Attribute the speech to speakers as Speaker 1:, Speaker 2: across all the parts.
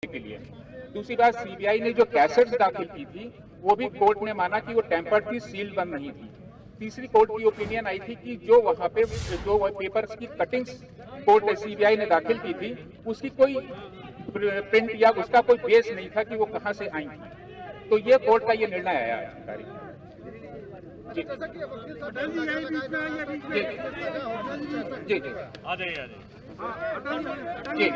Speaker 1: के लिए। दूसरी बात, सीबीआई ने जो कैसेट्स दाखिल की थी वो भी कोर्ट ने माना कि वो टेम्पर्ड थी, सील बंद नहीं थी। तीसरी कोर्ट की ओपिनियन आई थी कि जो वहां पे जो पेपर्स की कटिंग्स कोर्ट सीबीआई ने दाखिल की थी उसकी कोई प्रिंट या उसका कोई बेस नहीं था कि वो कहां से आई थी। तो ये कोर्ट का ये निर्णय आया अधिकारी। जी जी जी
Speaker 2: आ जाइए
Speaker 1: जी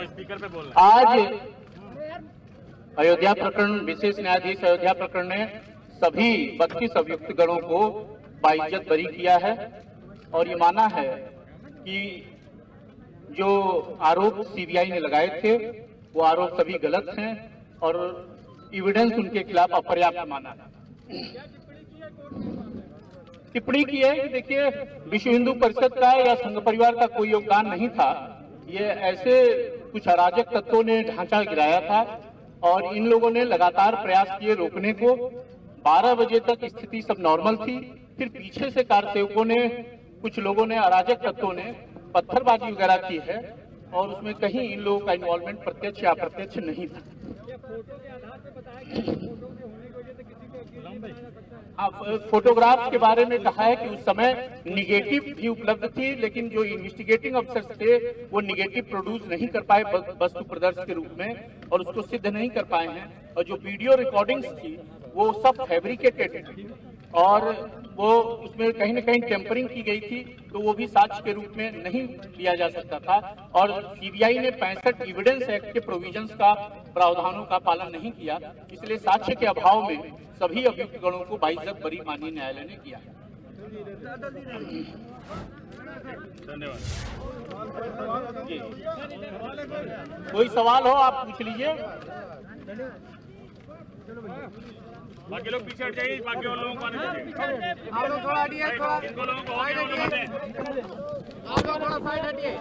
Speaker 2: स्पीकर पे बोल
Speaker 3: आज अयोध्या प्रकरण, विशेष न्यायाधीश अयोध्या प्रकरण ने सभी 32 अभियुक्तगणों को बाइज्जत बरी किया है और ये माना है कि जो आरोप सीबीआई ने लगाए थे वो आरोप सभी गलत हैं और एविडेंस उनके खिलाफ अपर्याप्त माना है। टिप्पणी की है कि देखिए, विश्व हिंदू परिषद का या संघ परिवार का कोई योगदान नहीं था। ये ऐसे कुछ अराजक तत्वों ने ढांचा गिराया था और इन लोगों ने लगातार प्रयास किए रोकने को। 12 बजे तक स्थिति सब नॉर्मल थी, फिर पीछे से कार सेवकों ने, कुछ लोगों ने, अराजक तत्वों ने पत्थरबाजी वगैरह की है और उसमें कहीं इन लोगों का इन्वॉल्वमेंट प्रत्यक्ष या अप्रत्यक्ष नहीं था। फोटोग्राफ्स के बारे में कहा है कि उस समय निगेटिव भी उपलब्ध थी, लेकिन जो इन्वेस्टिगेटिंग अफसर्स थे वो निगेटिव प्रोड्यूस नहीं कर पाए वस्तु प्रदर्शन के रूप में और उसको सिद्ध नहीं कर पाए हैं। और जो वीडियो रिकॉर्डिंग्स थी वो सब फैब्रिकेटेड थी और वो उसमें कहीं न कहीं टेम्परिंग की गई थी, तो वो भी साक्ष्य के रूप में नहीं लिया जा सकता था। और सीबीआई ने 65 एविडेंस एक्ट के प्रोविजंस का, प्रावधानों का पालन नहीं किया, इसलिए साक्ष्य के अभाव में सभी अभियुक्तगणों को बाइज्जत बरी माननीय न्यायालय ने किया।
Speaker 2: धन्यवाद।
Speaker 3: कोई सवाल हो आप पूछ लीजिए।
Speaker 2: बाकी लोग पीछे हट जाइए, बाकी और लोगों को आने दीजिए।
Speaker 4: आप लोग थोड़ा हटिए, थोड़ा
Speaker 2: इनको लोगों को और
Speaker 4: साइड
Speaker 2: लोगों को
Speaker 4: हटिए,
Speaker 2: आने।
Speaker 4: आप लोग थोड़ा साइड हटिए।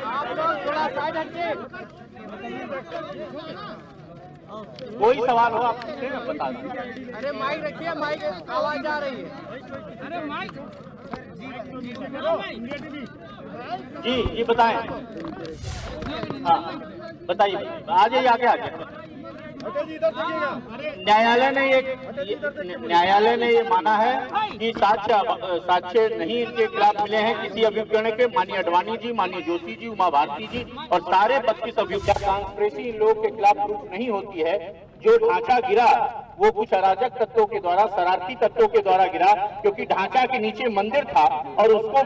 Speaker 4: आप लोग थोड़ा साइड हटिए।
Speaker 3: कोई सवाल हो आप पूछे, बता दें।
Speaker 4: अरे माइक रखिए, माइक आवाज आ रही है। अरे माइक
Speaker 3: जी बताएं। हाँ बताइए, आ जाइए, आगे आ जाइए। न्यायालय ने ये माना है कि साक्ष्य नहीं इनके खिलाफ मिले हैं किसी अभियुक्तगण के। माननीय अडवाणी जी, माननीय जोशी जी, उमा भारती जी और सारे 32 अभियुक्त, कांस्पिरेसी इन लोगों के खिलाफ प्रूफ नहीं होती है। जो ढांचा गिरा वो कुछ अराजक तत्वों के द्वारा, शरारती तत्वों के द्वारा गिरा, क्योंकि ढांचा के नीचे मंदिर था और उसका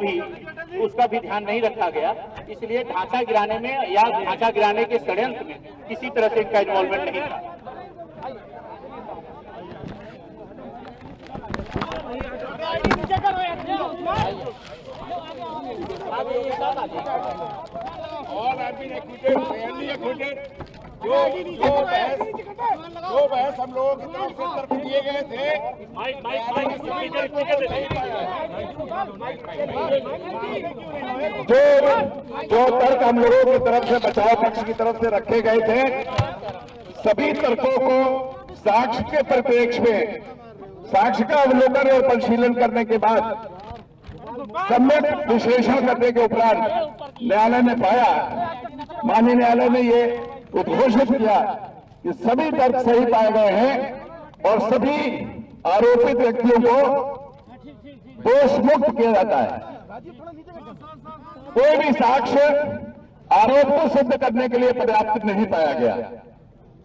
Speaker 3: भी ध्यान नहीं रखा गया। इसलिए ढांचा गिराने में या ढांचा गिराने के षड्यंत्र में किसी तरह से इनका इन्वॉल्वमेंट नहीं था।
Speaker 5: और आदमी जो बहस हम लोगों की तरफ से तर्क दिए गए थे, जो तर्क हम लोगों की तरफ से, बचाव पक्ष की तरफ से रखे गए थे, सभी तर्कों को साक्ष्य के परिप्रेक्ष्य में, साक्ष्य का अवलोकन और परिशीलन करने के बाद, सम्यक विश्लेषण करने के उपरांत न्यायालय ने पाया, माननीय न्यायालय ने ये उद्घोषित किया कि सभी तर्क सही पाए गए हैं और सभी आरोपित व्यक्तियों को दोष मुक्त किया जाता है। कोई भी साक्ष्य आरोप को सिद्ध करने के लिए पर्याप्त नहीं पाया गया।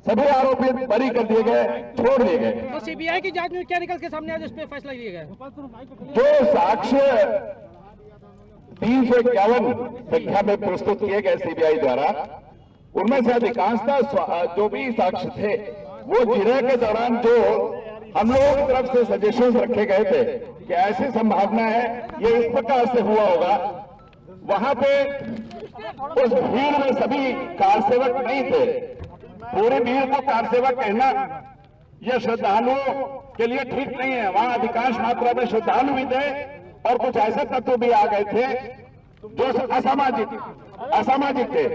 Speaker 5: सभी आरोपी बरी कर दिए गए, छोड़ दिए गए।
Speaker 4: तो सीबीआई की जांच में क्या निकल के सामने आज इस पे फैसला लिया गया?
Speaker 5: जो साक्ष्य 351 संख्या में प्रस्तुत किए गए सीबीआई द्वारा, उनमें से अधिकांशतः जो भी साक्ष्य थे वो जिरह के दौरान जो हम लोगों की तरफ से सजेशंस रखे गए थे कि ऐसी संभावना है ये इस प्रकार से हुआ होगा, वहां पे उस भीड़ में सभी कारसेवक नहीं थे। पूरी भीड़ को कारसेवक कहना यह श्रद्धालुओं के लिए ठीक नहीं है। वहां अधिकांश मात्रा में श्रद्धालु भी थे और कुछ ऐसे तत्व भी आ गए थे जो असामाजिक थे।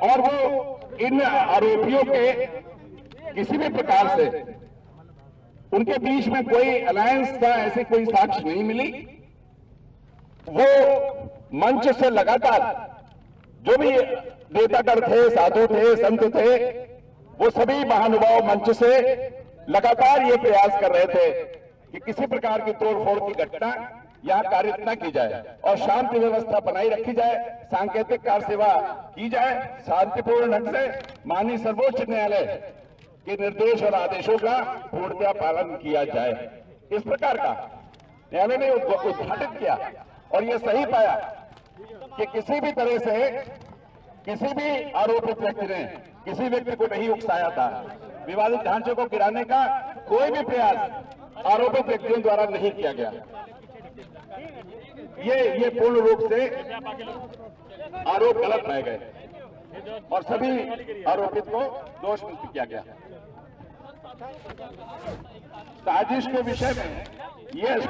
Speaker 5: और वो इन आरोपियों के किसी भी प्रकार से उनके बीच में कोई अलायंस था, ऐसी कोई साक्ष्य नहीं मिली। वो मंच से लगातार जो भी नेतागण थे, साधु थे, संत थे, वो सभी महानुभाव मंच से लगातार ये प्रयास कर रहे थे कि किसी प्रकार की तोड़फोड़ की घटना यहां कारित न की जाए और शांति व्यवस्था बनाई रखी जाए, सांकेतिक कार्य सेवा की जाए, शांतिपूर्ण ढंग से माननीय सर्वोच्च न्यायालय के निर्देश और आदेशों का पूर्णतः पालन किया जाए। इस प्रकार का न्यायालय ने उद्घाटित किया और यह सही पाया कि किसी भी तरह से किसी भी आरोपित व्यक्ति ने किसी व्यक्ति को नहीं उकसाया था। विवादित ढांचे को गिराने का कोई भी प्रयास आरोपित व्यक्तियों द्वारा नहीं किया गया। ये पूर्ण रूप से आरोप गलत पाए गए और सभी आरोपित को दोष मुक्त किया गया। साजिश के विषय में यह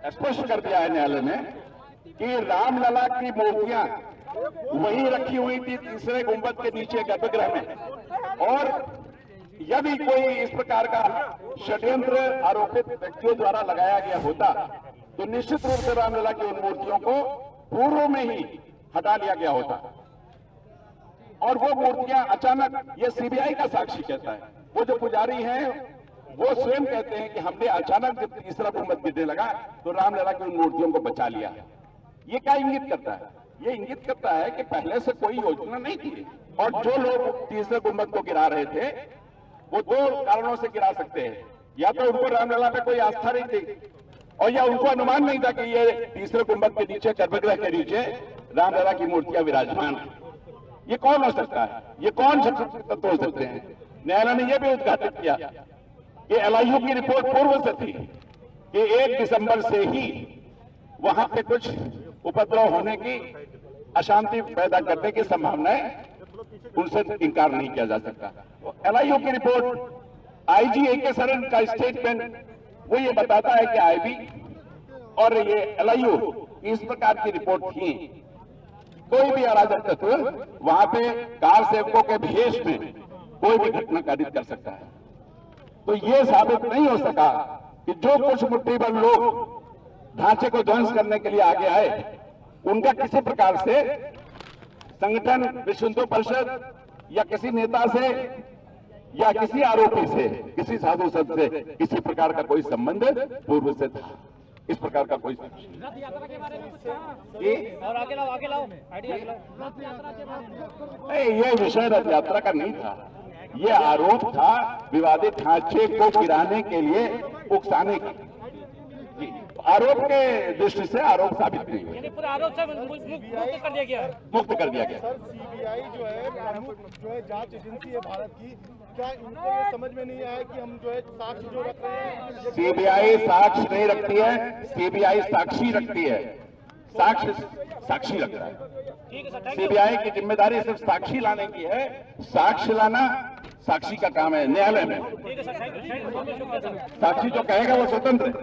Speaker 5: स्पष्ट कर दिया है न्यायालय ने कि रामलला की मूर्तियां वही रखी हुई थी तीसरे गुंबद के नीचे गर्भगृह में, और यदि कोई इस प्रकार का षड्यंत्र आरोपित व्यक्तियों द्वारा लगाया गया होता तो निश्चित रूप से रामलला की उन मूर्तियों को पूर्व में ही हटा लिया गया होता। और वो मूर्तियां अचानक, ये सीबीआई का साक्षी कहता है, वो जो पुजारी हैं वो स्वयं कहते हैं कि हमने अचानक जब तीसरा गुंबद गिरने लगा तो रामलला की उन मूर्तियों को बचा लिया। ये क्या इंगित करता है? ये इंगित करता है कि पहले से कोई योजना नहीं थी और जो लोग तीसरे गुंबद को गिरा रहे थे वो दो कारणों से गिरा सकते हैं। या तो उनको रामलला पे कोई आस्था नहीं थी और या उनको अनुमान नहीं था कि ये तीसरे गुंबद के नीचे, गर्भगृह के नीचे रामलला की मूर्तियां विराजमान है। ये कौन हो सकता है? ये कौन तत्व हो सकते हैं? न्यायालय ने यह भी उद्घाटित किया कि एलआईयू की रिपोर्ट पूर्व से थी कि 1 दिसंबर से ही वहां पे कुछ उपद्रव होने की, अशांति पैदा करने की संभावनाएं, उनसे इंकार नहीं किया जा सकता। एलआईयू की रिपोर्ट, आईजी एके सरन का स्टेटमेंट, वो ये बताता है कि आईबी और ये एलआईयू इस प्रकार की रिपोर्ट थी। कोई भी अराजक तत्व वहां पे कार सेवकों के भेष में कोई भी घटना कारित कर सकता है। तो ये साबित नहीं हो सका कि जो कुछ मुट्ठी भर लोग ढांचे को ध्वंस करने के लिए आगे आए, उनका किसी प्रकार से संगठन, विश्व हिंदू परिषद या किसी नेता से या किसी आरोपी से, किसी साधु संत से किसी प्रकार का कोई संबंध पूर्व से था। इस प्रकार का कोई
Speaker 4: रथ यात्रा के बारे में कुछ कहा?
Speaker 5: ये
Speaker 4: और आगे लाओ आइडिया आगे लाओ। रथ यात्रा के बारे में
Speaker 5: नहीं, ये विषय रथ यात्रा का नहीं था। ये आरोप था विवादित ढांचे को गिराने के लिए उकसाने का। जी, आरोप के दृष्टि से आरोप साबित नहीं हुए,
Speaker 4: यानी पूरे आरोप से मुक्त कर दिया गया है।
Speaker 5: मुक्त कर दिया गया।
Speaker 6: सर, सीबीआई जो है प्रमुख जो है जांच एजेंसी है भारत की, क्या इनको ये समझ में नहीं आया कि हम जो है साक्ष्य जो रख रहे हैं?
Speaker 5: सीबीआई साक्ष्य नहीं रखती है, सीबीआई साक्षी रखती है। साक्षी रखता है।
Speaker 4: ठीक है सर, थैंक यू।
Speaker 5: सीबीआई की जिम्मेदारी सिर्फ साक्षी लाने की है। साक्ष्य लाना साक्षी का काम है न्यायालय में।
Speaker 4: ठीक है सर, थैंक यू, बहुत बहुत शुक्रिया सर।
Speaker 5: साक्षी जो कहेगा वो स्वतंत्र है।